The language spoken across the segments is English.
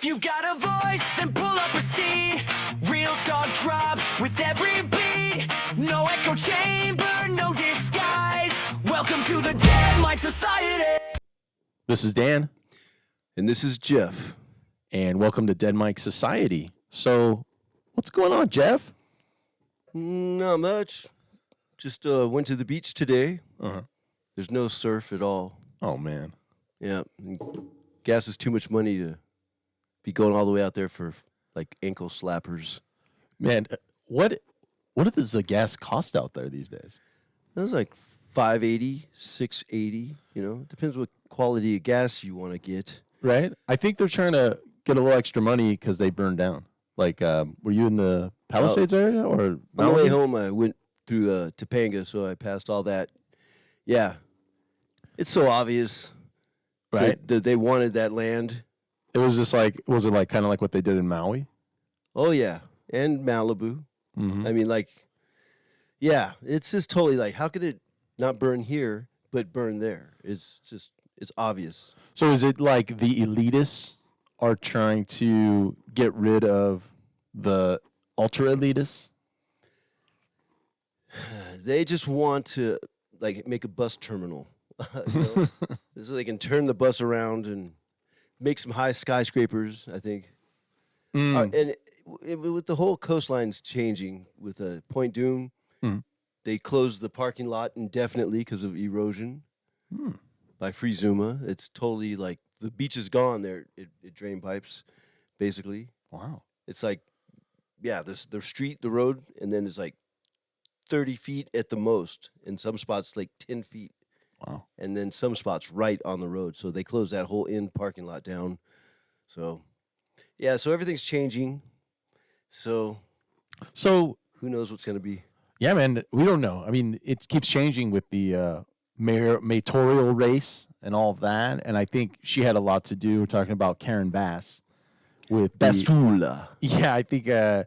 If you've got a voice, then pull up a seat. Real talk drops with every beat. No echo chamber, no disguise. Welcome to the Dead Mike Society. This is Dan. And this is Jeff. And welcome to Dead Mike Society. So, what's going on, Jeff? Not much. Just went to the beach today. Uh-huh. There's no surf at all. Oh, man. Yeah. Gas is too much money to be going all the way out there for, like, ankle slappers. Man, what does the gas cost out there these days? It was like $5.80, $6.80, you know. Depends what quality of gas you want to get. Right? I think they're trying to get a little extra money because they burned down. Like, were you in the Palisades area? Or on the way home, I went through Topanga, so I passed all that. Yeah. It's so obvious. Right? That they wanted that land. It was just like, was it like kind of like what they did in Maui? Oh, yeah. And Malibu. Mm-hmm. I mean, like, yeah, it's just totally like, how could it not burn here, but burn there? It's just, it's obvious. So is it like the elitists are trying to get rid of the ultra elitists? They just want to, like, make a bus terminal. You know? So they can turn the bus around and make some high skyscrapers, I think. And with the whole coastlines changing with Point Dume, they closed the parking lot indefinitely because of erosion by Free Zuma. It's totally like the beach is gone there. It drain pipes, basically. Wow. It's like, yeah, the street, the road, and then it's like 30 feet at the most. In some spots, like 10 feet. Wow. And then some spots right on the road. So they closed that whole end parking lot down. So, yeah, so everything's changing. So who knows what's going to be? Yeah, man, we don't know. I mean, it keeps changing with the mayoral race and all of that. And I think she had a lot to do. We're talking about Karen Bass. With Basula. Yeah, I think, I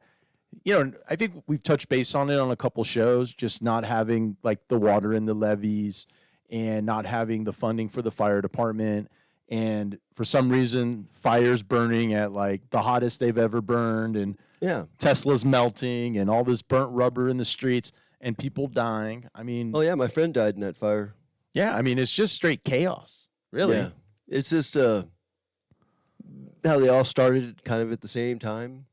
think we've touched base on it on a couple shows, just not having, like, the water in the levees and not having the funding for the fire department. And for some reason, fires burning at, like, the hottest they've ever burned. And Yeah. Tesla's melting and all this burnt rubber in the streets and people dying. I mean, Oh, yeah, my friend died in that fire. yeah, I mean, it's just straight chaos, really. Yeah. It's just how they all started kind of at the same time.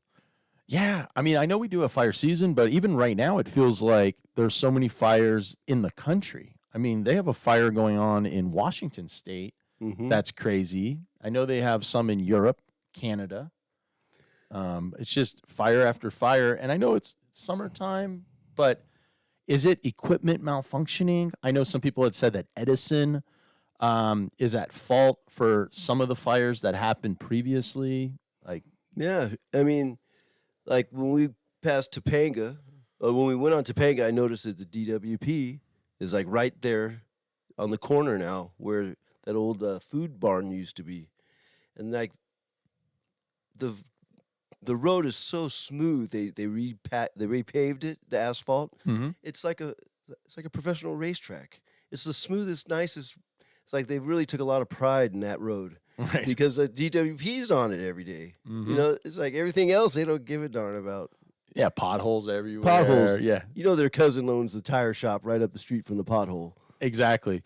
Yeah, I mean, I know we do a fire season, but even right now, it feels like there's so many fires in the country. I mean, they have a fire going on in Washington State. That's crazy. I know they have some in Europe, Canada. It's just fire after fire. And I know it's summertime, but is it equipment malfunctioning? I know some people had said that Edison is at fault for some of the fires that happened previously. Like, Yeah. I mean, like when we passed Topanga, when we went on Topanga, I noticed that the DWP is like right there on the corner now where that old food barn used to be. And like the road is so smooth. They repaved it, the asphalt. It's like a professional racetrack. It's the smoothest, nicest. It's like they really took a lot of pride in that road. right. Because the DWP's on it every day. You know, it's like everything else they don't give a darn about. Yeah, potholes everywhere. Potholes. Yeah, You know their cousin owns the tire shop right up the street from the pothole. exactly.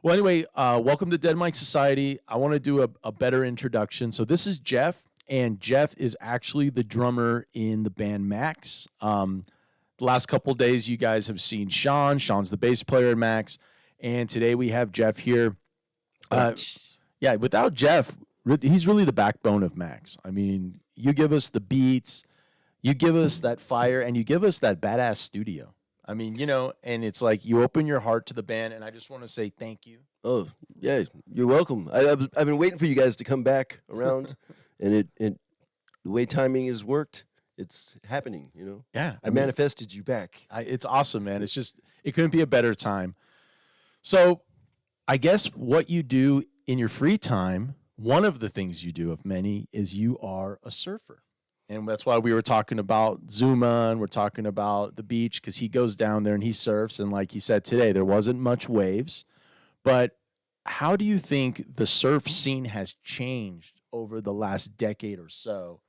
Well, anyway, welcome to Dead Mike Society. I want to do a better introduction. So this is Jeff, and Jeff is actually the drummer in the band Max. The last couple of days, you guys have seen Sean. Sean's the bass player in Max. And today we have Jeff here. Yeah, without Jeff, he's really the backbone of Max. I mean, you give us the beats, you give us that fire, and you give us that badass studio. I mean, and it's like you open your heart to the band, and I just want to say thank you. Oh, yeah, you're welcome. I've been waiting for you guys to come back around, and the way timing has worked, it's happening, Yeah. I manifested you back. It's awesome, man. It's just, it couldn't be a better time. So I guess what you do in your free time, one of the things you do of many is you are a surfer. And that's why we were talking about Zuma and we're talking about the beach because he goes down there and he surfs. And like he said today, there wasn't much waves. But how do you think the surf scene has changed over the last decade or so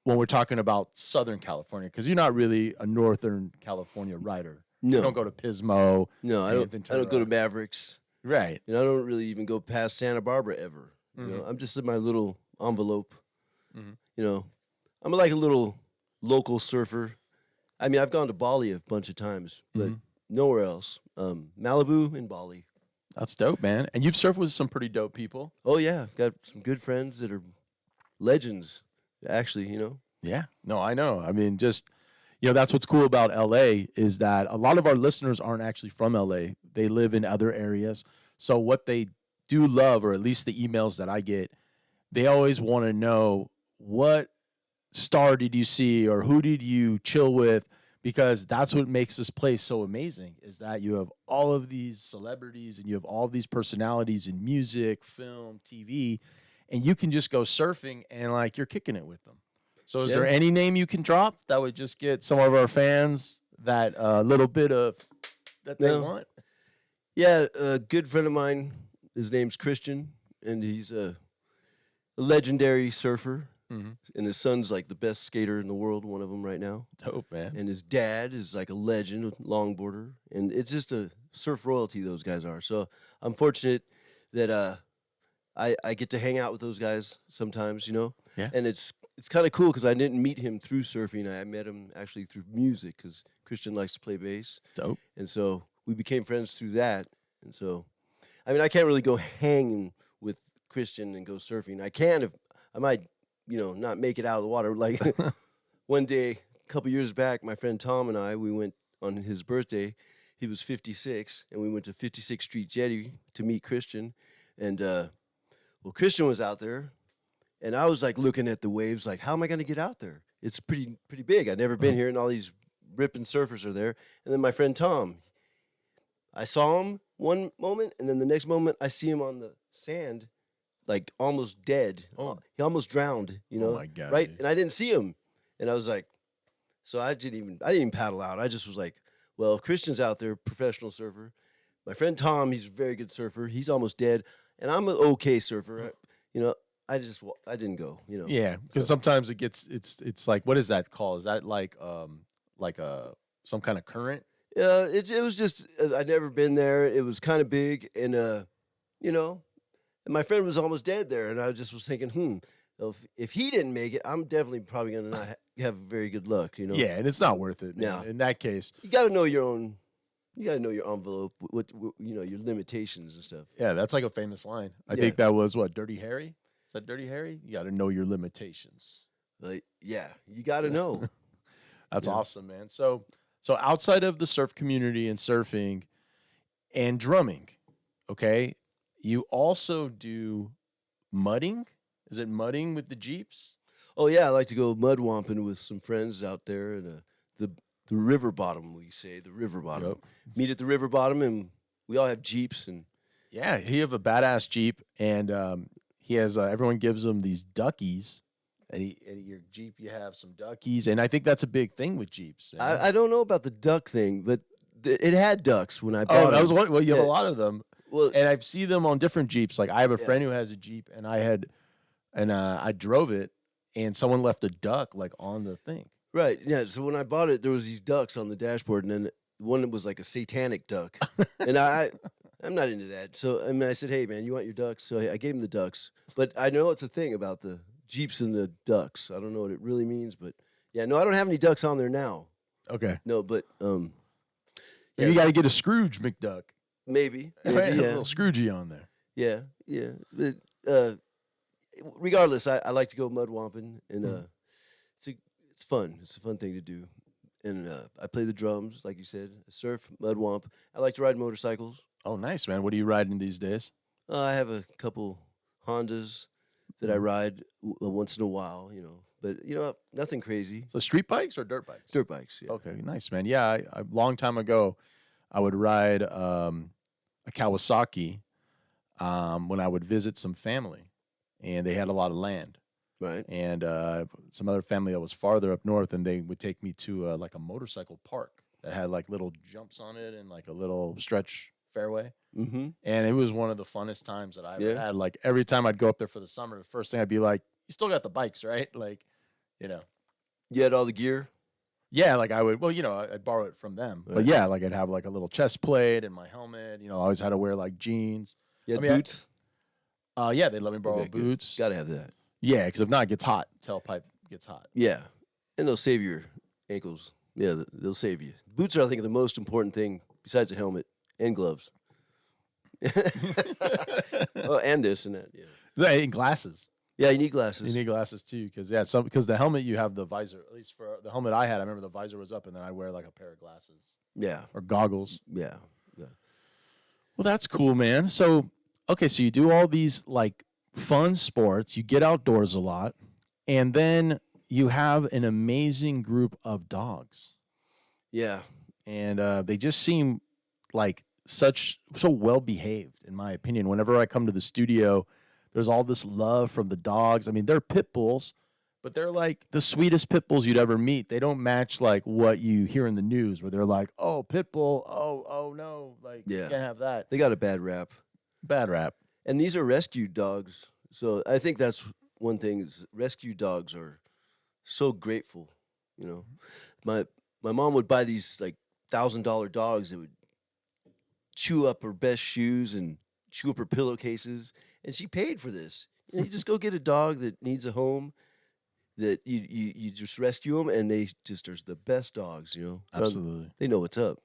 when we're talking about Southern California? Because you're not really a Northern California rider. You No, don't go to Pismo. no, I and don't. I don't go to Ventura. Mavericks. Right. I don't really even go past Santa Barbara ever. Mhm. I'm just in my little envelope. Mhm. I'm like a little local surfer. I mean, I've gone to Bali a bunch of times, but Mhm. nowhere else. Malibu and Bali. That's dope, man. And you've surfed with some pretty dope people. Oh yeah, I've got some good friends that are legends. Actually, Yeah. No, I know. I mean, just that's what's cool about LA is that a lot of our listeners aren't actually from LA. They live in other areas. So what they do love, or at least the emails that I get, they always want to know what star did you see or who did you chill with, because that's what makes this place so amazing is that you have all of these celebrities and you have all of these personalities in music, film, TV, and you can just go surfing and like you're kicking it with them. So is there Yeah. any name you can drop that would just get some of our fans that little bit of that they No. want? Yeah, a good friend of mine. His name's Christian, and he's a legendary surfer. Mm-hmm. And his son's like the best skater in the world, one of them right now. Dope, man. And his dad is like a legend, longboarder, and it's just a surf royalty. Those guys are. So I'm fortunate that I get to hang out with those guys sometimes, Yeah. And it's kind of cool because I didn't meet him through surfing. I met him actually through music because Christian likes to play bass, Dope. and so we became friends through that. And so, I mean, I can't really go hang with Christian and go surfing. I can if I might, not make it out of the water. Like one day, a couple years back, my friend Tom and I, we went on his birthday. He was 56, and we went to 56th Street Jetty to meet Christian. And well, Christian was out there, and I was like looking at the waves, like, how am I going to get out there? It's pretty big. I'd never been here, and all these ripping surfers are there. And then my friend Tom, I saw him one moment, and then the next moment I see him on the sand, like almost dead. Oh. He almost drowned, Oh my God, right? dude. And I didn't see him, and I was like, so I didn't even paddle out. I just was like, well, if Christian's out there, professional surfer. My friend Tom, he's a very good surfer. He's almost dead, and I'm an okay surfer. I didn't go. Yeah, because sometimes it's like, what is that called? Is that like a some kind of current? It was just I'd never been there. It was kind of big, and and my friend was almost dead there, and I just was thinking, if he didn't make it, I'm definitely probably gonna not have very good luck. Yeah, and it's not worth it, man. No. In that case, You got to know your own. You got to know your envelope, what your limitations and stuff. yeah, that's like a famous line. I Yeah. think that was what, Dirty Harry? Is that Dirty Harry? You got to know your limitations. Yeah, you got to know. That's Yeah. awesome, man. So outside of the surf community and surfing and drumming, okay, you also do mudding. Is it mudding with the Jeeps? Oh yeah, I like to go mud womping with some friends out there in the river bottom. We say the river bottom. Yep. Meet at the river bottom, and we all have Jeeps, and Yeah, he have a badass Jeep, and he has everyone gives him these duckies. And your Jeep, you have some duckies, and I think that's a big thing with Jeeps. Man. I don't know about the duck thing, but it had ducks when I bought Oh, that was them. one. Well, you have Yeah. a lot of them, Well, and I've seen them on different Jeeps. Like I have a Yeah. friend who has a Jeep, and I drove it, and someone left a duck like on the thing. right, yeah. So when I bought it, there was these ducks on the dashboard, and then one was like a satanic duck, and I'm not into that. So I mean, I said, "Hey, man, you want your ducks?" So I gave him the ducks. But I know it's a thing about the Jeeps and the ducks. I don't know what it really means, but yeah, no, I don't have any ducks on there now. Okay, No, but you yes, got to get a Scrooge McDuck. maybe, Right? maybe, A yeah, little Scroogey on there. yeah. But, regardless, I like to go mud womping, and it's fun. It's a fun thing to do, and I play the drums, like you said. I surf, mud womp. I like to ride motorcycles. Oh, nice, man. What are you riding these days? I have a couple Hondas that I Mhm. ride once in a while, but nothing crazy. So street bikes or dirt bikes? Dirt bikes, yeah. Okay, nice, man. Yeah, a long time ago, I would ride a Kawasaki when I would visit some family, and they had a lot of land. Right. And some other family that was farther up north, and they would take me to like a motorcycle park that had like little jumps on it and like a little stretch fairway. Mm-hmm. And it was one of the funnest times that I ever Yeah. had. Like every time I'd go up there for the summer, the first thing I'd be like, "You still got the bikes, right?" Like, you know, You had all the gear. yeah. Like I would, well, I'd borrow it from them, but Right. yeah, like I'd have like a little chest plate and my helmet. I always had to wear like jeans. You had I mean, boots. Yeah, they let me borrow Okay, good. boots. Gotta have that. Yeah, because if not, it gets hot. Tailpipe gets hot. Yeah, and they'll save your ankles. Yeah, they'll save you. Boots are, I think, the most important thing besides a helmet and gloves. Oh, and this and that. Yeah. And glasses. Yeah, you need glasses. You need glasses too, because the helmet you have the visor. At least for the helmet I had, I remember the visor was up, and then I'd wear like a pair of glasses Yeah, or goggles. yeah. Well, that's cool, man. So, okay, so you do all these like fun sports, you get outdoors a lot, and then you have an amazing group of dogs, Yeah. and they just seem like so well behaved, in my opinion. Whenever I come to the studio, there's all this love from the dogs. I mean, they're pit bulls, but they're like the sweetest pit bulls you'd ever meet. They don't match like what you hear in the news, where they're like, "Oh, pit bull, oh no, like you Yeah. can't have that." They got a bad rap. Bad rap. And these are rescue dogs. So I think that's one thing is rescue dogs are so grateful. My mom would buy these like $1,000 dogs that would chew up her best shoes and chew up her pillowcases, and she paid for this. You just go get a dog that needs a home, that you just rescue them, and they just are the best dogs. Absolutely. They know what's up.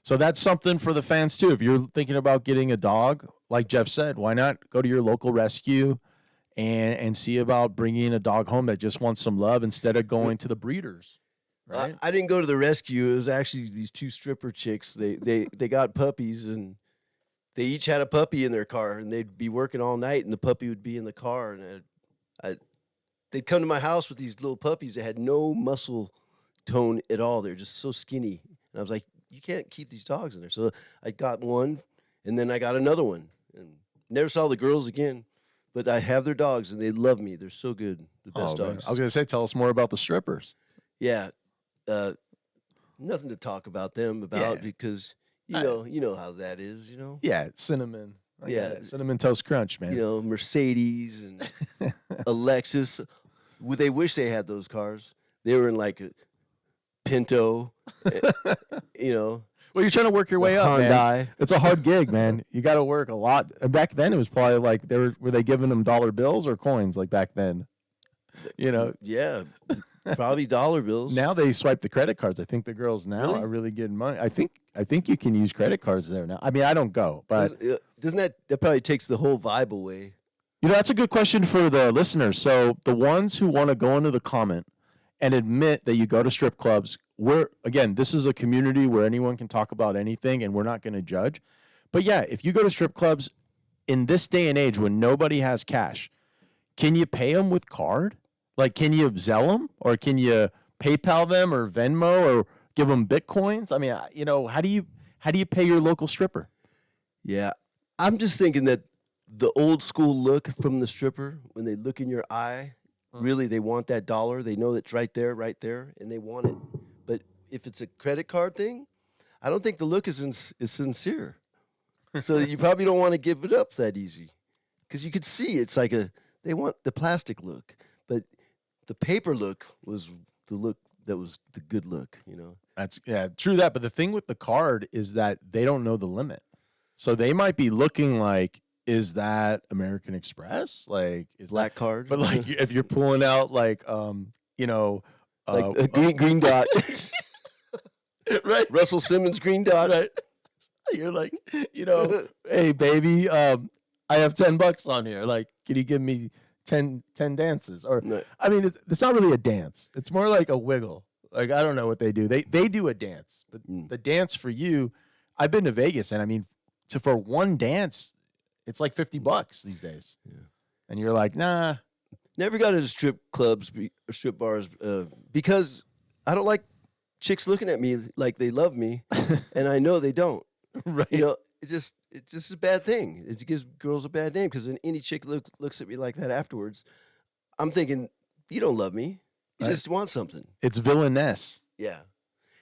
So that's something for the fans too. If you're thinking about getting a dog, like Jeff said, why not go to your local rescue and see about bringing a dog home that just wants some love instead of going to the breeders, right? I didn't go to the rescue. It was actually these two stripper chicks. They got puppies, and they each had a puppy in their car, and they'd be working all night, and the puppy would be in the car, and they'd come to my house with these little puppies that had no muscle tone at all. They're just so skinny, and I was like, you can't keep these dogs in there. So I got one, and then I got another one, and never saw the girls again. But I have their dogs, and they love me. They're so good. The best Man. dogs. I was going to say, tell us more about the strippers. Yeah. Nothing to talk about them because you know how that is, Yeah, it's cinnamon. I get Yeah. it. Cinnamon Toast Crunch, man. Mercedes and a Lexus. They wish they had those cars. They were in like a Pinto, Well, you're trying to work your way up, man. Hyundai. It's a hard gig, man. You got to work a lot. And back then, it was probably like were they giving them dollar bills or coins? Like back then, Yeah, probably dollar bills. Now they swipe the credit cards. I think the girls now Really? are really getting money. I think you can use credit cards there now. I mean, I don't go, but Doesn't that probably takes the whole vibe away? that's a good question for the listeners. So the ones who want to go into the comment and admit that you go to strip clubs, this is a community where anyone can talk about anything, and we're not going to judge. But yeah, if you go to strip clubs in this day and age when nobody has cash, can you pay them with card? Like, can you Zelle them, or can you PayPal them, or Venmo, or give them Bitcoins? I mean, how do you pay your local stripper? Yeah, I'm just thinking that the old school look from the stripper, when they look in your eye, really they want that dollar. They know it's right there, and they want it. But if it's a credit card thing, I don't think the look is sincere. So you probably don't want to give it up that easy, because you could see it's like they want the plastic look, but the paper look was the look that was the good look. That's true that. But the thing with the card is that they don't know the limit, so they might be looking like, is that American Express? Like, is Black card. But like, if you're pulling out like, like a green dot, right? Russell Simmons green dot. Right. You're like, hey baby, I have $10 on here. Like, can you give me 10 dances? Or No. I mean, it's not really a dance. It's more like a wiggle. Like, I don't know what they do. They do a dance, but the dance for you, I've been to Vegas, and I mean, for one dance, it's like $50 these days. Yeah. And you're like, nah. Never got into strip clubs or strip bars because I don't like chicks looking at me like they love me, and I know they don't. Right. It's just a bad thing. It gives girls a bad name, because when any chick looks at me like that afterwards, I'm thinking, you don't love me. You Right. just want something. It's villainess. Yeah.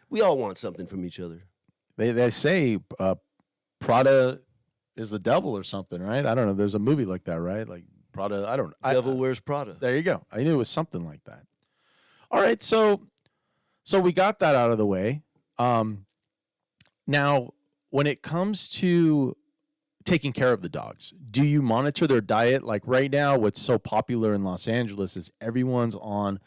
We all want something from each other. They say Prada is the devil or something, right? I don't know. There's a movie like that, right? Like Prada. I don't. Devil Wears Prada. There you go. I knew it was something like that. All right, so we got that out of the way. Now, when it comes to taking care of the dogs, do you monitor their diet? Like right now, what's so popular in Los Angeles is everyone's on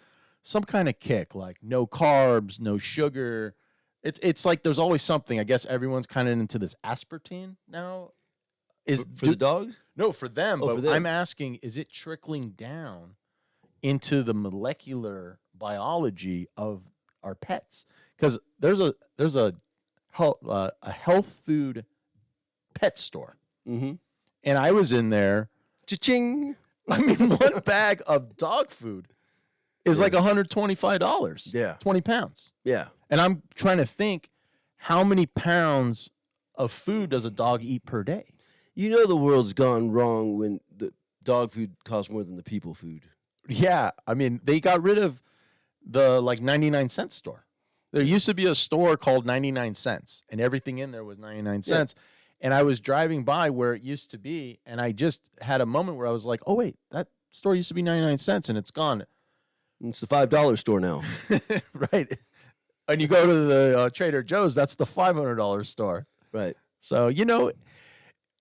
some kind of kick, like no carbs, no sugar. It's like there's always something. I guess everyone's kind of into this aspartame now. For the dog? No, for them. Oh, but for them. I'm asking, is it trickling down into the molecular biology of our pets? Because there's a health food pet store, Mm-hmm. and I was in there. Cha-ching. I mean, one bag of dog food is like $125. Yeah. 20 pounds. Yeah. And I'm trying to think, how many pounds of food does a dog eat per day? You know the world's gone wrong when the dog food costs more than the people food. Yeah, I mean, they got rid of the like 99-cent store. There used to be a store called 99 cents, and everything in there was 99 cents. And I was driving by where it used to be, and I just had a moment where I was like, oh, wait, that store used to be 99 cents, and it's gone. It's the $5 store now. Right. And you go to the Trader Joe's, that's the $500 store. Right. So, you know,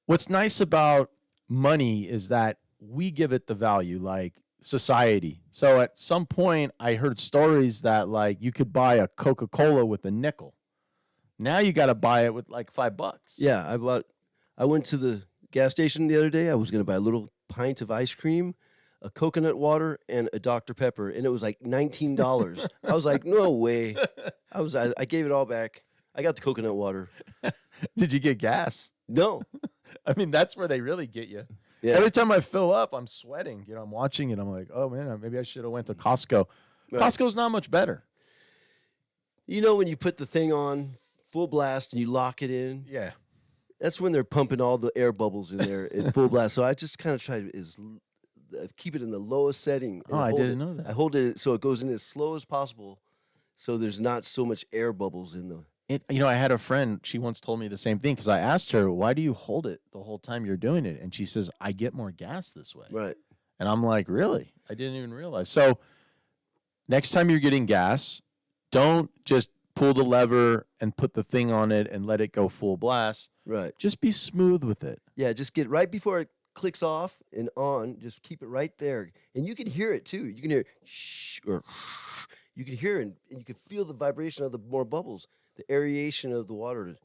what's nice about money is that we give it the value, like society. So at some point, I heard stories that like you could buy a Coca-Cola with a nickel. Now you got to buy it with like $5. Yeah, I went to the gas station the other day. I was going to buy a little pint of ice cream, a coconut water, and a Dr. Pepper, and it was like $19. I was like, no way. I gave it all back. I got the coconut water. Did you get gas? No. I mean, that's where they really get you. Yeah. Every time I fill up, I'm sweating. You know, I'm watching it. I'm like, oh man, maybe I should have went to Costco. Right. Costco's not much better. You know when you put the thing on full blast and you lock it in? Yeah. That's when they're pumping all the air bubbles in there in full blast. So I just kind of try to keep it in the lowest setting. Oh, I didn't know that. I hold it so it goes in as slow as possible, so there's not so much air bubbles in the. You know, I had a friend, she once told me the same thing because I asked her, why do you hold it the whole time you're doing it? And she says, I get more gas this way. Right. And I'm like, really? I didn't even realize. So next time you're getting gas, don't just pull the lever and put the thing on it and let it go full blast. Right. Just be smooth with it. Yeah, just get right before it clicks off and on. Just keep it right there. And you can hear it too. You can hear shh or you can hear it and you can feel the vibration of the more bubbles. The aeration of the water.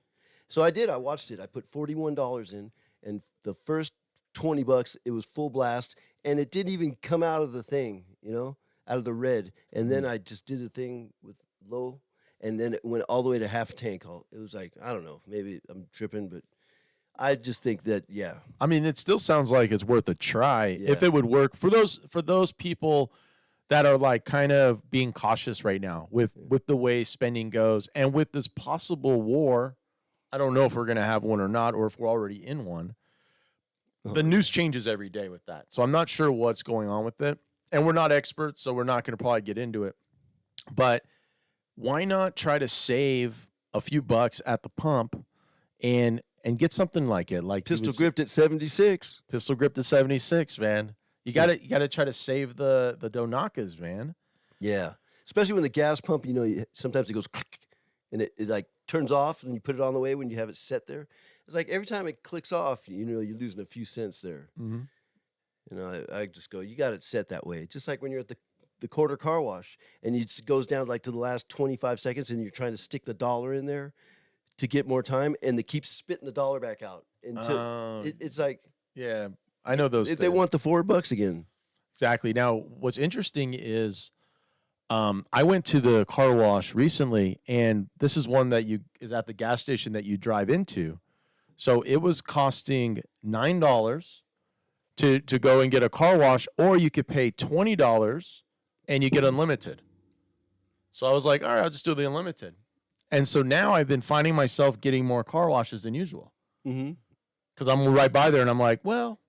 So I did. I watched it. I put $41 in, and the first $20, it was full blast, and it didn't even come out of the thing, you know, out of the red. And then I just did a thing with low, and then it went all the way to half tank. It was like, I don't know, maybe I'm tripping, but I just think that, yeah. I mean, it still sounds like it's worth a try if Yeah. it would work for those people that are like kind of being cautious right now with the way spending goes and with this possible war. I don't know if we're going to have one or not, or if we're already in one. The news changes every day with that. So I'm not sure what's going on with it. And we're not experts, so we're not going to probably get into it. But why not try to save a few bucks at the pump and get something like it? Like Pistol gripped at 76. Pistol gripped at 76, man. You gotta try to save the Donakas, man. Yeah. Especially when the gas pump, you know, sometimes it goes click and it like turns off and you put it on the way when you have it set there. It's like every time it clicks off, you know, you're losing a few cents there. Mm-hmm. You know, I just go, you got it set that way. Just like when you're at the quarter car wash and it goes down like to the last 25 seconds and you're trying to stick the dollar in there to get more time and they keep spitting the dollar back out until it's like. Yeah, I know those. They want the $4 again. Exactly. Now, what's interesting is I went to the car wash recently, and this is one that is at the gas station that you drive into. So it was costing $9 to go and get a car wash, or you could pay $20 and you get unlimited. So I was like, all right, I'll just do the unlimited. And so now I've been finding myself getting more car washes than usual. Mm-hmm. Because I'm right by there, and I'm like, well,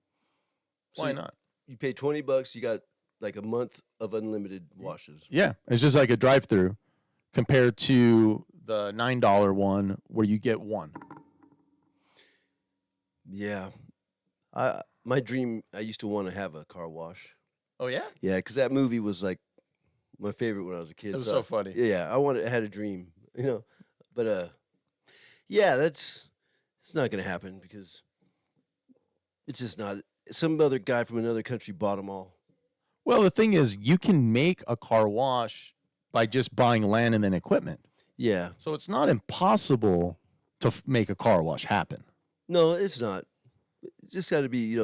why not? You pay $20, you got like a month of unlimited washes. Yeah, it's just like a drive-through compared to the $9 one where you get one. Yeah. My dream. I used to want to have a car wash. Oh yeah, Yeah, because that movie was like my favorite when I was a kid. it was so funny. Yeah, I had a dream, But yeah, it's not gonna happen because it's just not. Some other guy from another country bought them all. Well, the thing is, you can make a car wash by just buying land and then equipment. Yeah, So it's not impossible to make a car wash happen. no, it's not. It's just got to be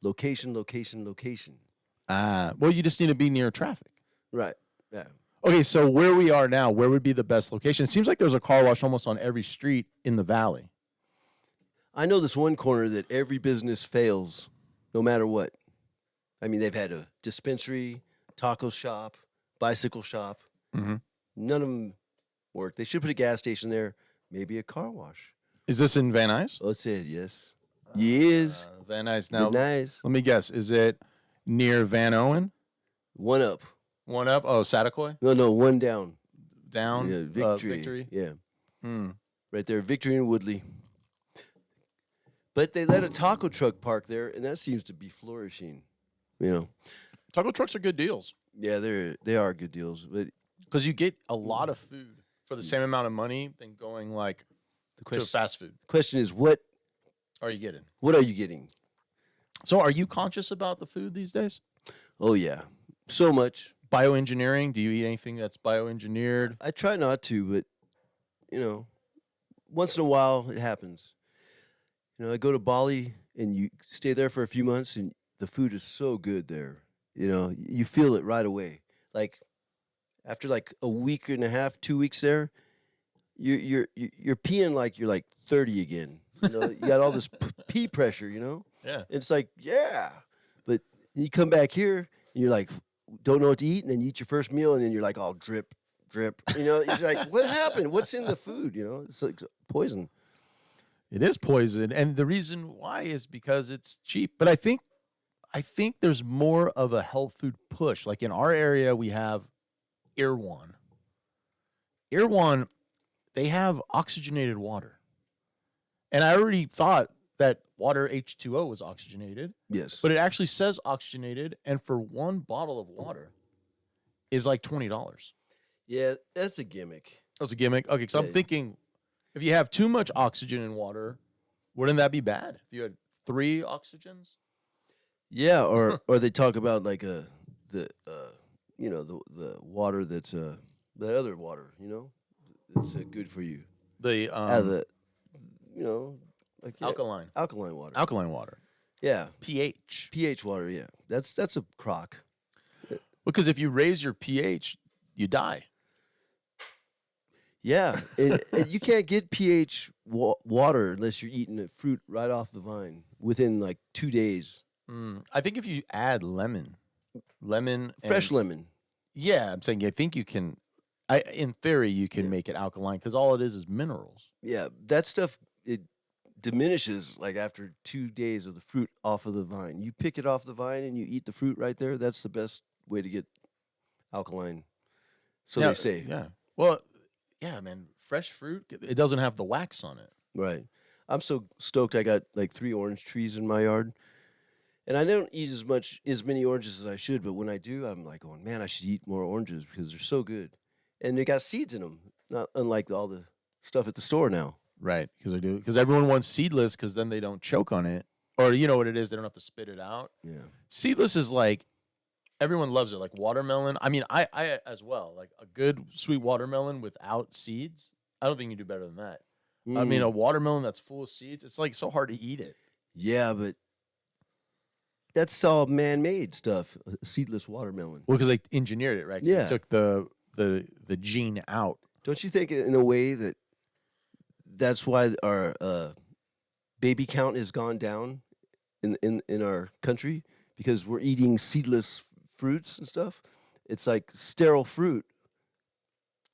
location, location, location. Well, you just need to be near traffic. Right. Yeah. Okay, so where we are now, where would be the best location? It seems like there's a car wash almost on every street in the valley. I know this one corner that every business fails, no matter what. I mean, they've had a dispensary, taco shop, bicycle shop. Mm-hmm. None of them work. They should put a gas station there, maybe a car wash. Is this in Van Nuys? Oh, it said yes. Yes. Van Nuys. Now, Nice. let me guess. Is it near Van Owen? One up. One up? Oh, Satakoy? No, one down. Down? Yeah, Victory. Victory? Yeah. Hmm. Right there, Victory and Woodley. But they let a taco truck park there, and that seems to be flourishing. Taco trucks are good deals Yeah, they are good deals. But because you get a lot of food for the same amount of money than going like the to a question, fast food. question is, what Are you getting? are you getting? So, are you conscious about the food these days? Oh yeah, so much. Bioengineering? Do you eat anything that's bioengineered? I try not to, but once in a while it happens. I go to Bali and you stay there for a few months, and the food is so good there. You feel it right away. Like after like a week and a half, 2 weeks there, you're peeing like you're like 30 again. You got all this pee pressure. Yeah. It's like, yeah, but you come back here and you're like, don't know what to eat, and then you eat your first meal, and then you're like all drip, drip. It's like, what happened? What's in the food? It's like poison. It is poison, and the reason why is because it's cheap. But I think there's more of a health food push. Like in our area, we have Irwan. Irwan, they have oxygenated water, and I already thought that water H2O was oxygenated, Yes. but it actually says oxygenated, and for one bottle of water is like $20. Yeah, that's a gimmick. That's a gimmick. Okay, so I'm Yeah. thinking if you have too much oxygen in water, wouldn't that be bad? If you had 3 oxygens? Yeah, or they talk about like the water that's that other water, that's good for you. The Like alkaline alkaline water. alkaline water, Yeah, pH. pH water. Yeah, that's a crock. Because if you raise your pH, you die. Yeah, and you can't get pH water unless you're eating the fruit right off the vine within like 2 days. I think if you add lemon, Fresh lemon. Yeah, I'm saying I think you can. In theory, you can make it alkaline because all it is minerals. Yeah, that stuff it diminishes like after 2 days of the fruit off of the vine. You pick it off the vine and you eat the fruit right there. That's the best way to get alkaline. So Now, they say. Yeah. Well, yeah, man. Fresh fruit, it doesn't have the wax on it. Right. I'm so stoked I got like 3 orange trees in my yard. And I don't eat as many oranges as I should, but when I do, I'm like going, man, I should eat more oranges because they're so good. And they got seeds in them, not unlike all the stuff at the store now. Right, because everyone wants seedless because then they don't choke on it, or you know what it is, they don't have to spit it out. Yeah. Seedless is like everyone loves it, like watermelon. I mean, I as well, like a good sweet watermelon without seeds. I don't think you do better than that. I mean, a watermelon that's full of seeds, it's like so hard to eat it. Yeah, but that's all man-made stuff. A seedless watermelon. Well, because they engineered it, right? 'Cause Yeah. they took the gene out. Don't you think, in a way, that's why our baby count has gone down in our country because we're eating seedless fruits and stuff? It's like sterile fruit,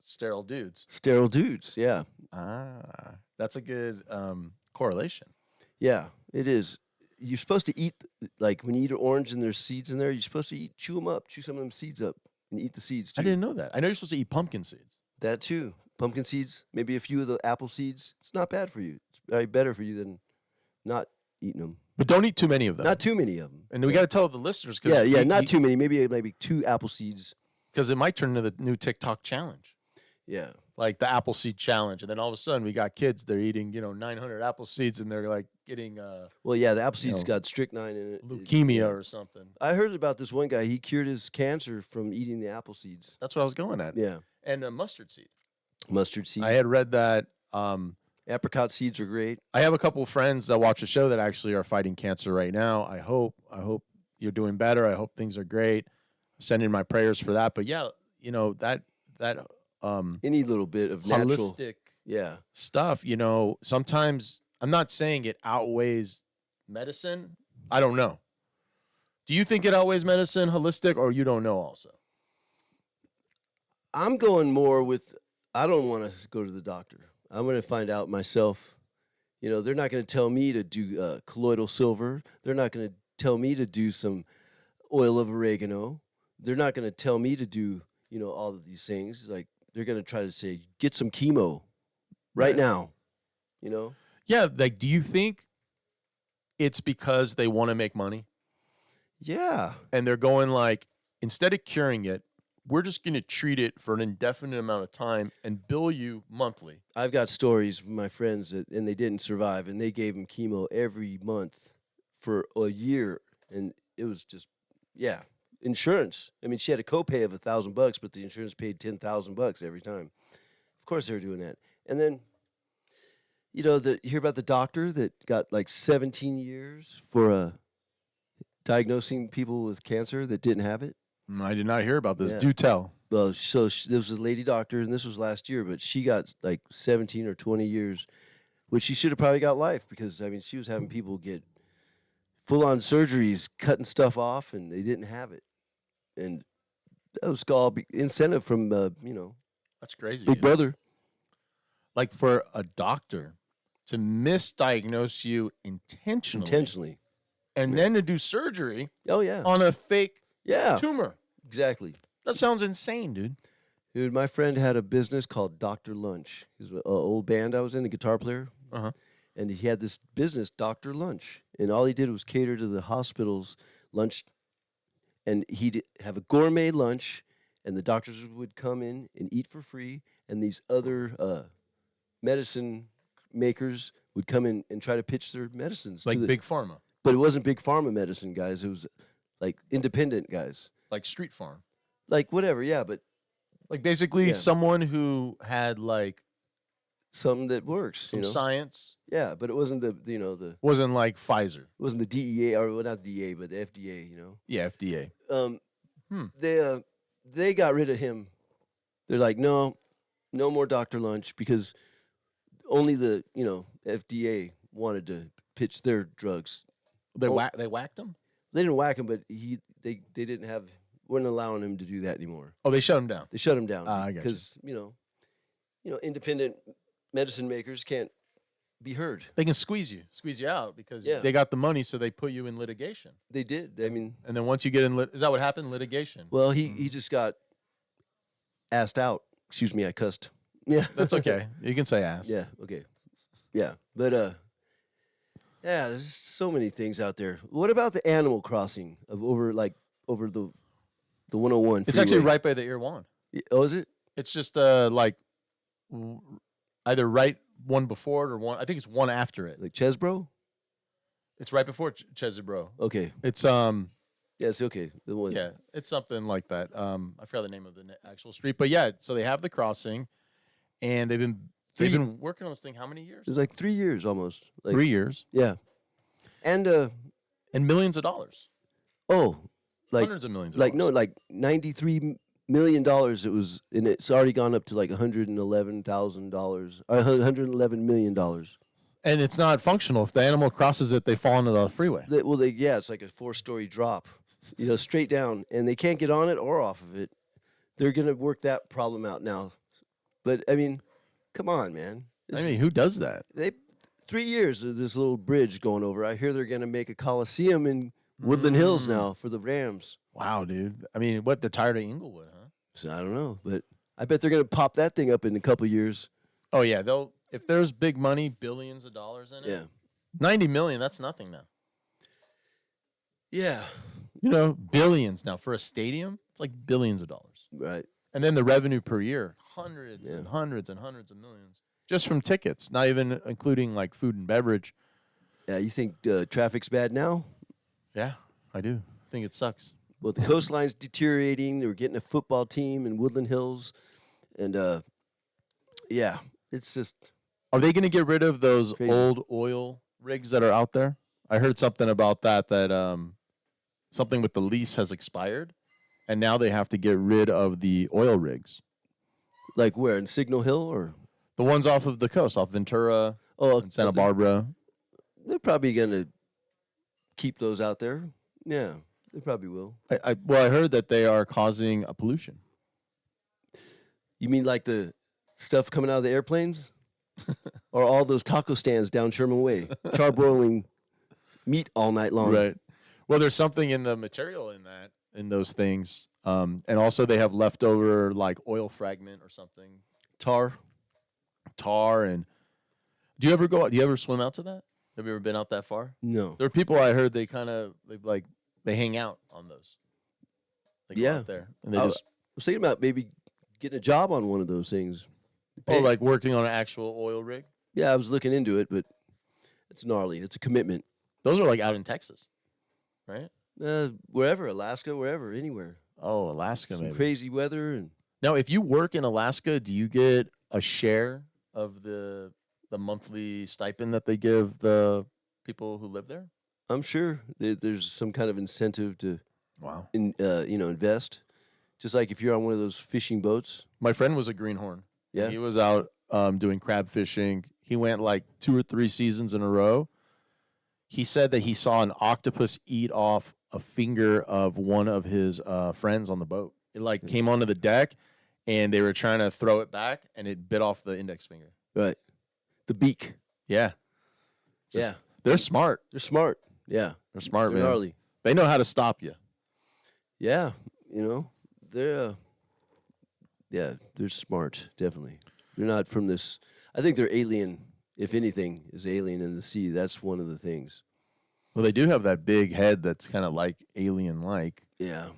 Sterile dudes. sterile dudes. Yeah, That's a good correlation. yeah, it is. You're supposed to eat like when you eat an orange and there's seeds in there. You're supposed to chew them up, chew some of them seeds up, and eat the seeds too. I didn't know that. I know you're supposed to eat pumpkin seeds. That too. Pumpkin seeds, maybe a few of the apple seeds. It's not bad for you. It's probably better for you than not eating them. But don't eat too many of them. Not too many of them. And we got to tell the listeners. Yeah, not too many. Maybe 2 apple seeds. Because it might turn into the new TikTok challenge. Yeah. Like the apple seed challenge. And then all of a sudden we got kids, they're eating, 900 apple seeds and they're like getting Well, yeah, the apple seeds got strychnine in it. leukemia or something. I heard about this one guy. He cured his cancer from eating the apple seeds. That's what I was going at. Yeah. And mustard seed. Mustard seeds. I had read that. Apricot seeds are great. I have a couple of friends that watch the show that actually are fighting cancer right now. I hope you're doing better. I hope things are great. Send in my prayers for that. But yeah, that Any little bit of natural holistic stuff. Sometimes I'm not saying it outweighs medicine. I don't know. Do you think it outweighs medicine, holistic, or you don't know also? I'm going more with I don't want to go to the doctor. I'm going to find out myself. They're not going to tell me to do colloidal silver. They're not going to tell me to do some oil of oregano. They're not going to tell me to do, all of these things. Like, they're going to try to say, get some chemo right now, Yeah, like, do you think it's because they want to make money? Yeah. And they're going like, instead of curing it, we're just going to treat it for an indefinite amount of time and bill you monthly. I've got stories from my friends and they didn't survive, and they gave them chemo every month for a year, and it was just, insurance. I mean, she had a copay of $1,000, but the insurance paid $10,000 every time. Of course, they were doing that, and then, you hear about the doctor that got like 17 years for diagnosing people with cancer that didn't have it. I did not hear about this. Yeah. Do tell. Well, so there was a lady doctor, and this was last year, but she got like 17 or 20 years, which she should have probably got life because, I mean, she was having people get full-on surgeries, cutting stuff off, and they didn't have it. And that was all incentive from, That's crazy. Big Brother. Like for a doctor to misdiagnose you intentionally. And then to do surgery Oh, yeah. on a fake Yeah, tumor. exactly. That sounds insane, dude. Dude, my friend had a business called Dr. Lunch. He was an old band I was in, a guitar player. Uh-huh. And he had this business, Dr. Lunch. And all he did was cater to the hospital's lunch. And he'd have a gourmet lunch, and the doctors would come in and eat for free. And these other medicine makers would come in and try to pitch their medicines. Like Big Pharma. But it wasn't Big Pharma medicine, guys. It was like independent guys. Like Street Farm. Like whatever, yeah, but Like basically someone who had like something that works. some science. Yeah, but it wasn't the Wasn't like Pfizer. it wasn't the DEA or well, not DEA, but the FDA. Yeah, FDA. They got rid of him. They're like, no more Dr. Lunch because only the FDA wanted to pitch their drugs. They whacked him? They didn't whack him, but they weren't allowing him to do that anymore. Oh, they shut him down. They shut him down I got you. because independent medicine makers can't be heard. They can squeeze you out because Yeah. they got the money, so they put you in litigation. They did. I mean, And then once you get in, is that what happened? Litigation. well, he just got asked out. Excuse me, I cussed. Yeah, That's okay. You can say ass. Yeah. Okay. Yeah, but yeah, there's so many things out there. What about the Animal Crossing of over the 101? It's actually freeway? right by the Irwan. Oh, is it? It's just either right one before it or one. I think it's one after it. Like Chesbro? It's right before Chesebro. Okay. It's Yeah, it's okay. The one. yeah, it's something like that. I forgot the name of the actual street, but yeah. So they have the crossing, and they've been working on this thing how many years? It was like 3 years almost. Like, 3 years Yeah. And and millions of dollars, like hundreds of millions. Of like dollars. no, like $93 million. It was, and it's already gone up to like $111,000 or $111 million. And it's not functional. If the animal crosses it, they fall into the freeway. It's like a 4-story drop, straight down, and they can't get on it or off of it. They're gonna work that problem out now. But I mean, come on, man. I mean, who does that? 3 years of this little bridge going over. I hear they're gonna make a coliseum in Woodland Hills now for the Rams. Wow, dude. I mean, what? They're tired of Inglewood, huh? So I don't know, but I bet they're gonna pop that thing up in a couple years. Oh yeah, they'll. If there's big money, billions of dollars in it. Yeah. $90 million, that's nothing now. Yeah. You know, billions now for a stadium. It's like billions of dollars. Right. And then the revenue per year, hundreds Yeah. and hundreds and hundreds of millions just from tickets, not even including like food and beverage. Yeah. You think traffic's bad now? Yeah, I do. I think it sucks. Well, the coastline's deteriorating. They were getting a football team in Woodland Hills, and yeah, it's just Are they going to get rid of those Crazy. old oil rigs that are out there? I heard something about that something with the lease has expired, and now they have to get rid of the oil rigs. like where in Signal Hill or The ones off of the coast, off Ventura and Santa Barbara. They're probably gonna keep those out there. Yeah, they probably will. I heard that they are causing a pollution. You mean like the stuff coming out of the airplanes, or all those taco stands down Sherman Way, charbroiling meat all night long? Right. Well, there's something in the material in those things. And also they have leftover like oil fragment or something, Tar. and do you ever swim out to that? Have you ever been out that far? No. There are people I heard they hang out on those. They go Yeah. out there and they I just was thinking about maybe getting a job on one of those things. like working on an actual oil rig. Yeah, I was looking into it, but it's gnarly. It's a commitment. Those are like out in Texas, right? Wherever, Alaska, wherever, anywhere. Oh, Alaska, Some maybe. crazy weather and Now, if you work in Alaska, do you get a share of the monthly stipend that they give the people who live there? I'm sure there's some kind of incentive to Wow. invest. Just like if you're on one of those fishing boats. My friend was a greenhorn. Yeah. He was out doing crab fishing. He went like 2 or 3 seasons in a row. He said that he saw an octopus eat off a finger of one of his friends on the boat. It like came onto the deck, and they were trying to throw it back, and it bit off the index finger. Right. The beak. Yeah. Yeah. They're smart. They're smart. Yeah. They're smart, They're man. gnarly. They know how to stop you. Yeah. They're they're smart, definitely. They're not from this. I think they're alien, if anything, is alien in the sea. That's one of the things. Well, they do have that big head that's kind of like alien-like. Yeah.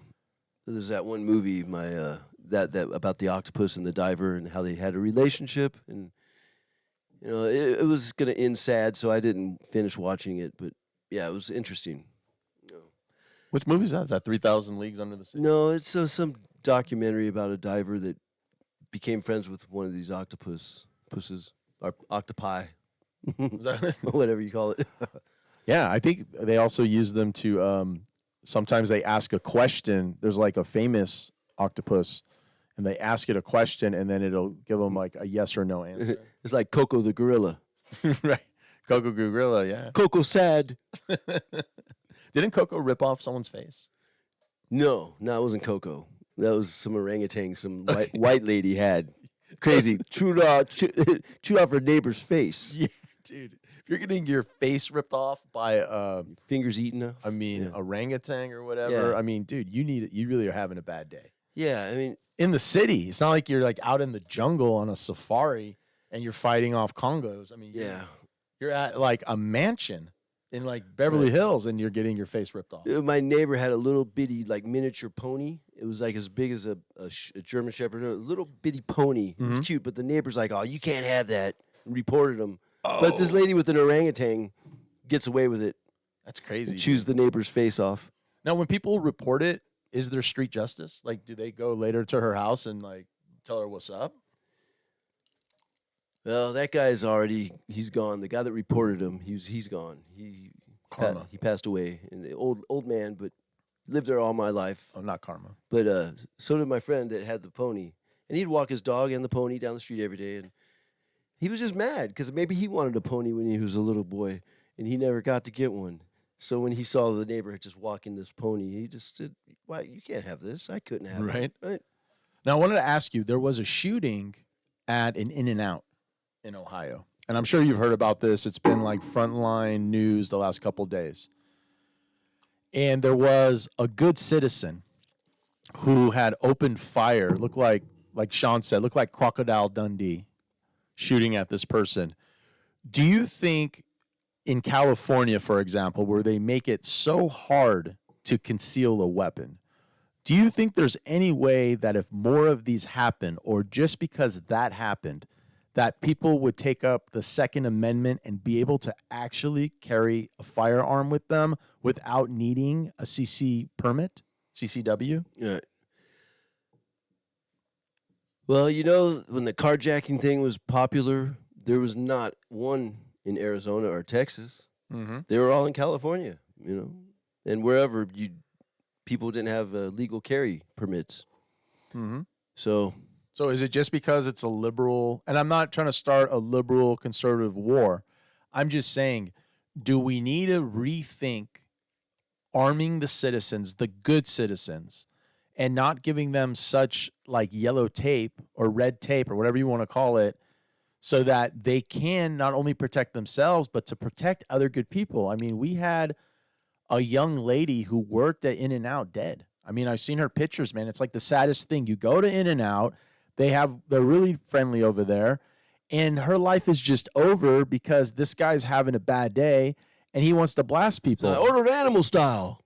There's that one movie, that about the octopus and the diver and how they had a relationship, and it was gonna end sad, so I didn't finish watching it. But yeah, it was interesting. Which movie is that? Is that 3,000 Leagues Under the Sea? No, it's some documentary about a diver that became friends with one of these octopuses or octopi, Is that- whatever you call it. Yeah, I think they also use them to. Sometimes they ask a question. There's like a famous octopus, and they ask it a question, and then it'll give them like a yes or no answer. It's like Coco the gorilla. Right, Coco Gorilla. Yeah. Coco sad. Didn't Coco rip off someone's face? No, it wasn't Coco. That was some orangutan some white lady had. Crazy. chewed off her neighbor's face. Yeah, dude. If you're getting your face ripped off by Fingers eaten off. a orangutan or whatever, Yeah. I mean, dude, you really are having a bad day. Yeah, I mean, In the city, it's not like you're like out in the jungle on a safari and you're fighting off Congos. I mean, yeah. you're at like a mansion in like Beverly Hills and you're getting your face ripped off. My neighbor had a little bitty, like miniature pony. It was like as big as a German Shepherd, a little bitty pony. It was cute, but the neighbor's like, "Oh, you can't have that." And reported him. But this lady with an orangutan gets away with it. That's crazy. Chews the neighbor's face off. Now, when people report it, is there street justice? Like, do they go later to her house and like tell her what's up? Well, that guy's he's gone. The guy that reported him, he's gone. He Karma. he passed away. And the old man, but lived there all my life. Oh, not karma. But so did my friend that had the pony. And he'd walk his dog and the pony down the street every day. And he was just mad because maybe he wanted a pony when he was a little boy and he never got to get one. So when he saw the neighbor just walking this pony, he just said, "Why, you can't have this. I couldn't have Right. it." Right. Now, I wanted to ask you, there was a shooting at an In-N-Out in Ohio. And I'm sure you've heard about this. It's been like frontline news the last couple days. And there was a good citizen who had opened fire, looked like Sean said, looked like Crocodile Dundee shooting at this person. Do you think in California, for example, where they make it so hard to conceal a weapon, do you think there's any way that if more of these happen, or just because that happened, that people would take up the Second Amendment and be able to actually carry a firearm with them without needing a CC permit, CCW? Yeah. Well, you know, when the carjacking thing was popular, there was not one in Arizona or Texas. Mm-hmm. They were all in California, and wherever people didn't have legal carry permits. Mm-hmm. So is it just because it's a liberal, and I'm not trying to start a liberal conservative war. I'm just saying, do we need to rethink arming the citizens, the good citizens, and not giving them such like yellow tape or red tape or whatever you want to call it, so that they can not only protect themselves, but to protect other good people? I mean, we had a young lady who worked at In-N-Out dead. I mean, I've seen her pictures, man. It's like the saddest thing. You go to In-N-Out, they're really friendly over there, and her life is just over because this guy's having a bad day and he wants to blast people. I ordered animal style.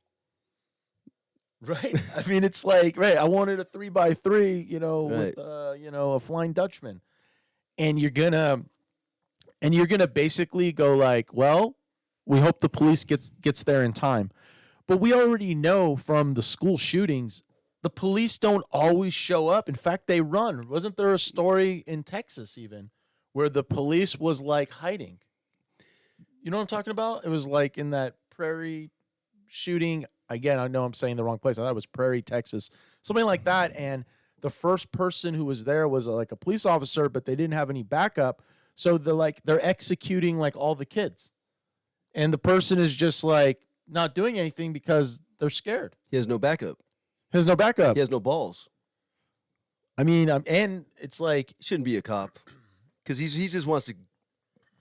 Right. I mean, it's like, right, I wanted a 3x3, Right. with a Flying Dutchman. And you're gonna basically go like, well, we hope the police gets there in time. But we already know from the school shootings, the police don't always show up. In fact, they run. Wasn't there a story in Texas even where the police was like hiding? You know what I'm talking about? It was like in that Prairie shooting. Again, I know I'm saying the wrong place. I thought it was Prairie, Texas, something like that. And the first person who was there was like a police officer, but they didn't have any backup. So they're executing like all the kids. And the person is just like not doing anything because they're scared. He has no backup. He has no backup. He has no balls. I mean, and it's like, He shouldn't be a cop because he just wants to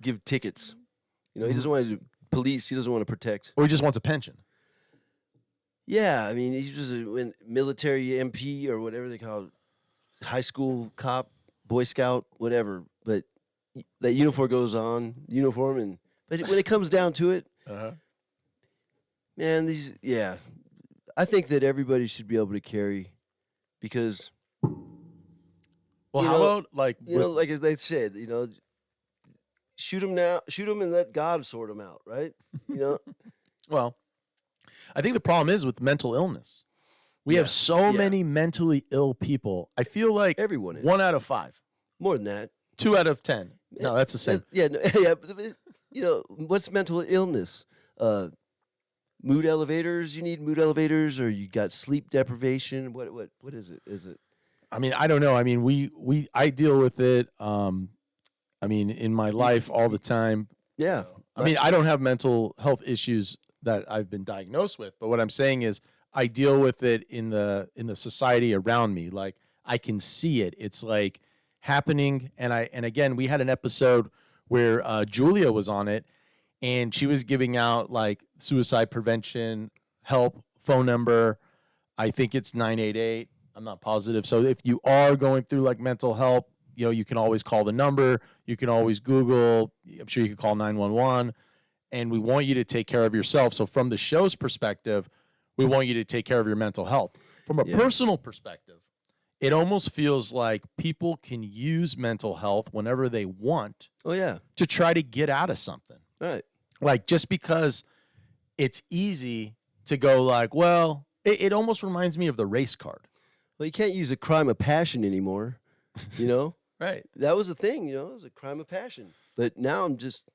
give tickets. He doesn't want to police. He doesn't want to protect. or he just wants a pension. Yeah, I mean, he's just a military MP or whatever they call it, high school cop, Boy Scout, whatever. But that uniform, but when it comes down to it, man, I think that everybody should be able to carry, because Well, how about like, like as they said, shoot them and let God sort them out, right? well, I think the problem is with mental illness. We have so many mentally ill people. I feel like Everyone is. 1 out of 5, More than that. 2 out of 10. No, that's the same. Yeah, but, what's mental illness? Mood elevators. You need mood elevators, or you got sleep deprivation. What is it? Is it? I mean, I don't know. I mean, I deal with it. I mean, in my life all the time. Yeah. I mean, I don't have mental health issues that I've been diagnosed with, but what I'm saying is I deal with it in the society around me. Like, I can see it. It's like happening. And again, we had an episode where Julia was on it, and she was giving out like suicide prevention help phone number. I think it's 988. I'm not positive. So if you are going through like mental help, you can always call the number. You can always Google. I'm sure you can call 911. And we want you to take care of yourself. So from the show's perspective, we want you to take care of your mental health. From a personal perspective, it almost feels like people can use mental health whenever they want. Oh yeah. To try to get out of something. Right. Like, just because it's easy to go like, well, it almost reminds me of the race card. Well, you can't use a crime of passion anymore. Right. That was the thing. It was a crime of passion. But now I'm just,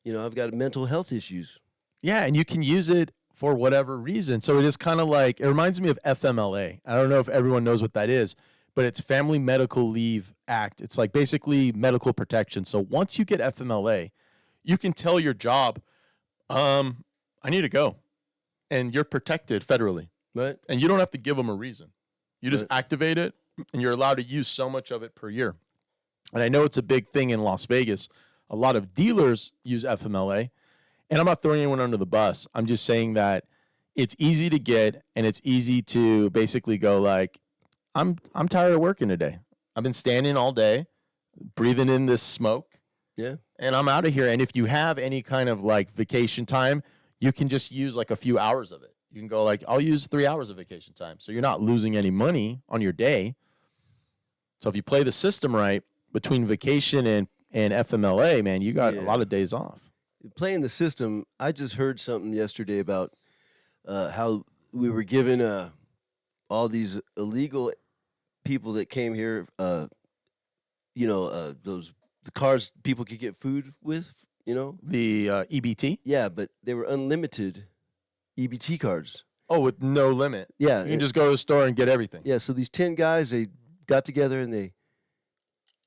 I've got mental health issues. Yeah, and you can use it for whatever reason. So it is kind of like, it reminds me of FMLA. I don't know if everyone knows what that is, but it's Family Medical Leave Act. It's like basically medical protection. So once you get FMLA, you can tell your job, I need to go. And you're protected federally. Right. And you don't have to give them a reason. You just activate it, and you're allowed to use so much of it per year. And I know it's a big thing in Las Vegas. A lot of dealers use FMLA. And I'm not throwing anyone under the bus. I'm just saying that it's easy to get, and it's easy to basically go like, I'm tired of working today. I've been standing all day, breathing in this smoke. Yeah. and I'm out of here. And if you have any kind of like vacation time, you can just use like a few hours of it. You can go like, I'll use 3 hours of vacation time. So you're not losing any money on your day. So if you play the system right between vacation and FMLA, man, you got a lot of days off. Playing the system, I just heard something yesterday about how we were given all these illegal people that came here, those the cars people could get food with, The EBT? Yeah, but they were unlimited EBT cards. Oh, with no limit. Yeah. You can just go to the store and get everything. Yeah, so these 10 guys, they got together and they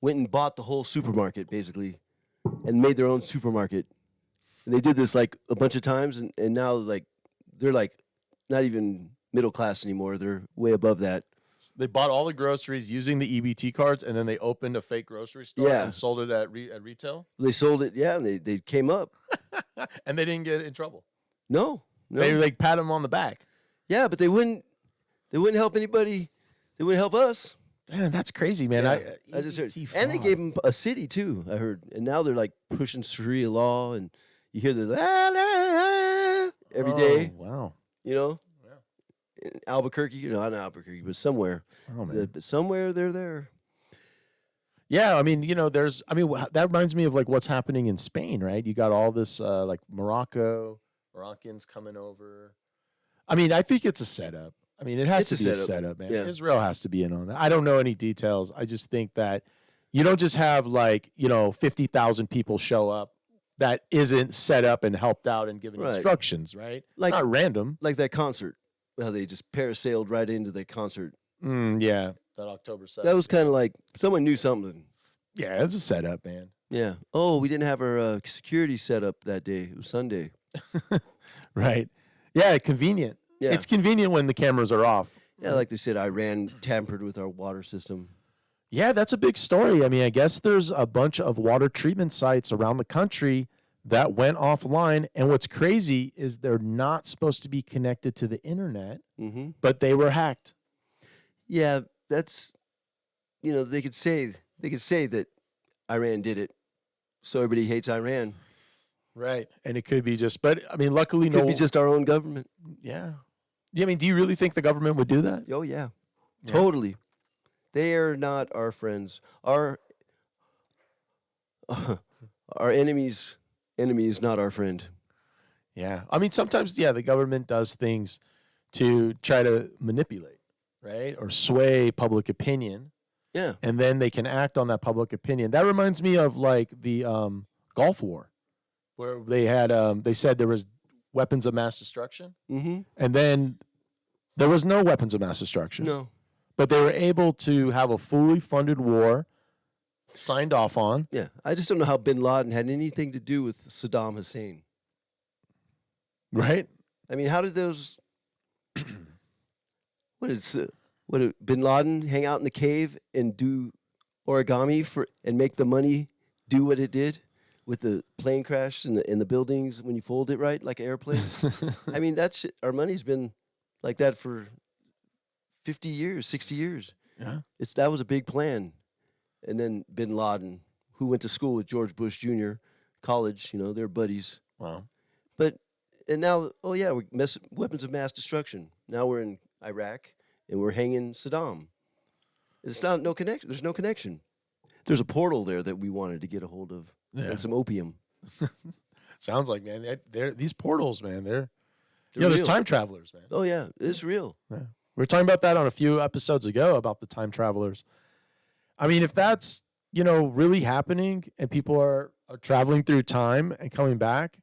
went and bought the whole supermarket, basically, and made their own supermarket. And they did this, like, a bunch of times, and now, like, they're, like, not even middle class anymore. They're way above that. They bought all the groceries using the EBT cards, and then they opened a fake grocery store and sold it at retail? They sold it, and they came up. And they didn't get in trouble? No. They, like, pat them on the back? Yeah, but they wouldn't help anybody. They wouldn't help us. Man, that's crazy, man. Yeah, I just heard. And they gave them a city, too, I heard. And now they're, like, pushing Sharia law, and you hear the every day. Wow. In Albuquerque, not in Albuquerque, but somewhere. Oh, man. But somewhere they're there. Yeah, I mean, that reminds me of, like, what's happening in Spain, right? You got all this, like, Moroccans coming over. I mean, I think it's a setup. I mean, it has to be a setup, man. Yeah. Israel has to be in on that. I don't know any details. I just think that you don't just have, like, 50,000 people show up that isn't set up and helped out and given instructions, right? Like, not random. Like that concert, how they just parasailed right into the concert. Yeah, that October 7th. That was kind of like someone knew something. Yeah, it's a setup, man. Yeah. Oh, we didn't have our security set up that day. It was Sunday. Right. Yeah, convenient. Yeah. It's convenient when the cameras are off. Yeah, like they said, Iran tampered with our water system. Yeah, that's a big story. I mean, I guess there's a bunch of water treatment sites around the country that went offline. And what's crazy is they're not supposed to be connected to the internet, but they were hacked. Yeah, that's, they could say that Iran did it, so everybody hates Iran. Right, and it could be just, but I mean, luckily, It could be just our own government. Yeah. I mean, do you really think the government would do that? Oh yeah. Totally. They are not our friends. Our enemy's enemy is not our friend. Yeah. I mean, sometimes, the government does things to try to manipulate, right? Or sway public opinion. Yeah. And then they can act on that public opinion. That reminds me of, like, the Gulf War, where they had, they said there was weapons of mass destruction. And then there was no weapons of mass destruction. No. But they were able to have a fully funded war signed off on. Yeah. I just don't know how bin Laden had anything to do with Saddam Hussein. Right? I mean, how did those... What did bin Laden hang out in the cave and do origami and make the money do what it did with the plane crash and the buildings when you fold it right like an airplane? I mean, our money's been like that for 50 years, 60 years. Yeah. That was a big plan. And then bin Laden, who went to school with George Bush Jr., college, they're buddies. Wow. And now, we're weapons of mass destruction. Now we're in Iraq and we're hanging Saddam. It's not no connection. There's no connection. There's a portal there that we wanted to get a hold of and some opium. Sounds like, man, these portals, man, there's real. time travelers, man. Oh yeah, it's real. Yeah. We were talking about that on a few episodes ago about the time travelers. I mean, if that's, really happening and people are traveling through time and coming back,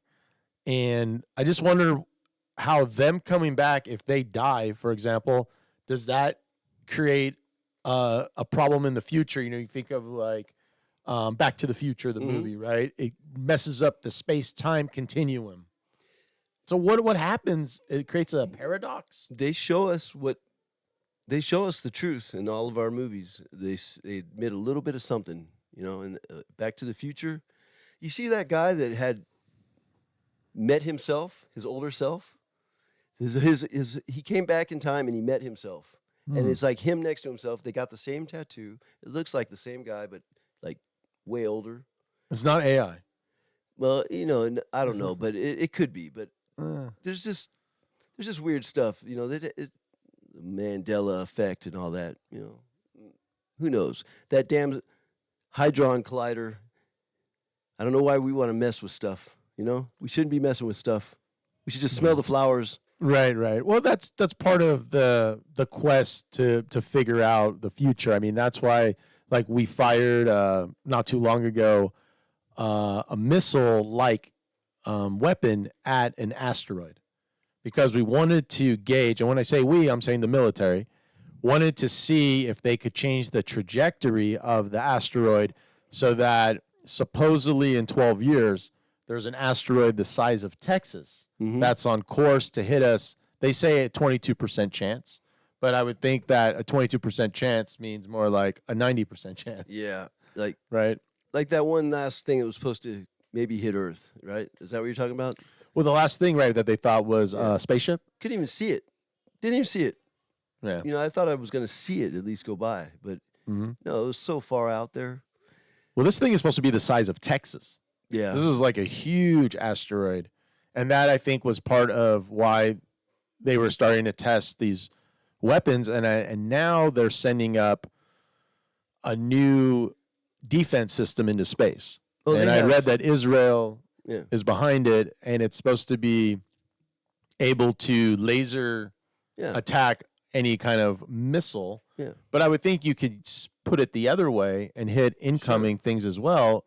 and I just wonder how them coming back, if they die, for example, does that create a problem in the future? You think of like Back to the Future, the movie, right? It messes up the space-time continuum. So what happens? It creates a paradox. They show us the truth in all of our movies. They admit a little bit of something, in Back to the Future. You see that guy that had met himself, his older self? He came back in time and he met himself. And it's like him next to himself. They got the same tattoo. It looks like the same guy, but like way older. It's not AI. Well, I don't know, but it could be. But Uh, there's just weird stuff, the Mandela effect and all that. Who knows? That damn Hadron Collider. I don't know why we want to mess with stuff. We shouldn't be messing with stuff. We should just smell the flowers. Right, right. Well, that's part of the quest to figure out the future. I mean, that's why like we fired not too long ago a missile like weapon at an asteroid because we wanted to gauge, and when I say we, I'm saying the military wanted to see if they could change the trajectory of the asteroid so that supposedly in 12 years there's an asteroid the size of Texas that's on course to hit us. They say a 22% chance, but I would think that a 22% chance means more like a 90% chance. Yeah, Right. like that one last thing that was supposed to maybe hit Earth, right? Is that what you're talking about? Well, the last thing, right, that they thought was a spaceship. Couldn't even see it. Didn't even see it. Yeah. I thought I was going to see it at least go by, but no, it was so far out there. Well, this thing is supposed to be the size of Texas. Yeah. This is like a huge asteroid. And that, I think, was part of why they were starting to test these weapons. And now they're sending up a new defense system into space. Oh, and I read that Israel is behind it, and it's supposed to be able to laser attack any kind of missile. Yeah. But I would think you could put it the other way and hit incoming things as well.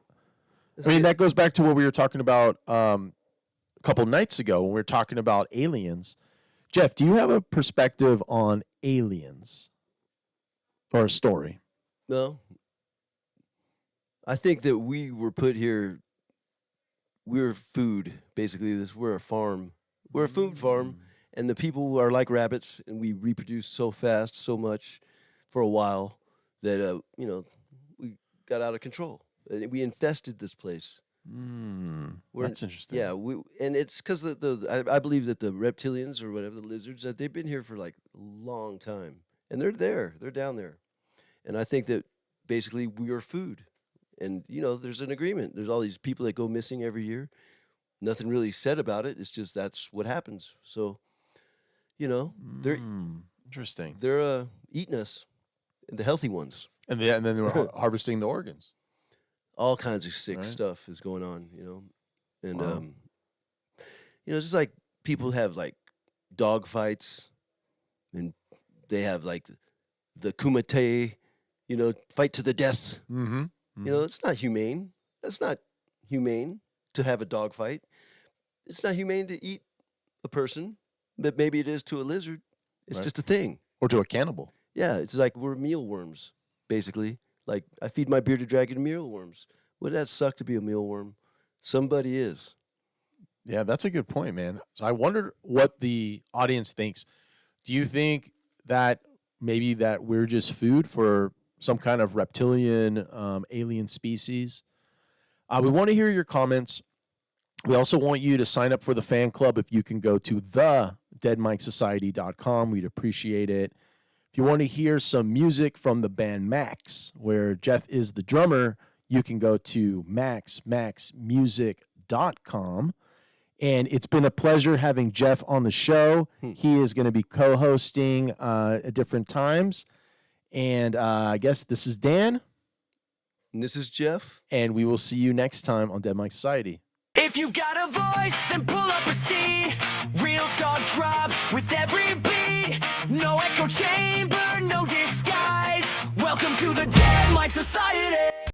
I mean, that goes back to what we were talking about a couple nights ago when we were talking about aliens. Jeff, do you have a perspective on aliens or a story? No. I think that we were put here. We're food, basically. We're a farm. We're a food farm, and the people are like rabbits, and we reproduce so fast, so much, for a while that we got out of control. We infested this place. That's interesting. Yeah, and it's because I believe that the reptilians or whatever, the lizards, that they've been here for like a long time, and they're down there, and I think that basically we are food, and there's an agreement. There's all these people that go missing every year. Nothing really said about it. It's just that's what happens. So, they're interesting. They're eating us, the healthy ones, And then they were harvesting the organs. all kinds of sick stuff is going on, and it's just like people have like dog fights, and they have like the kumite, fight to the death. It's not humane. That's not humane to have a dog fight. It's not humane to eat a person, but maybe it is to a lizard. It's just a thing. Or to a cannibal. Yeah, it's like we're mealworms, basically. Like I feed my bearded dragon mealworms. Wouldn't that suck to be a mealworm? Somebody is. Yeah, that's a good point, man. So I wonder what the audience thinks. Do you think that maybe that we're just food for some kind of reptilian alien species? We want to hear your comments. We also want you to sign up for the fan club. If you can go to thedeadmikesociety.com, we'd appreciate it. If you want to hear some music from the band Max, where Jeff is the drummer, you can go to maxmusic.com. And it's been a pleasure having Jeff on the show. He is going to be co-hosting at different times. And I guess this is Dan. And this is Jeff. And we will see you next time on Dead Mike Society. If you've got a voice, then pull up a seat. Real talk drops with every beat. No echo chamber, no disguise. Welcome to the Dead Mike Society.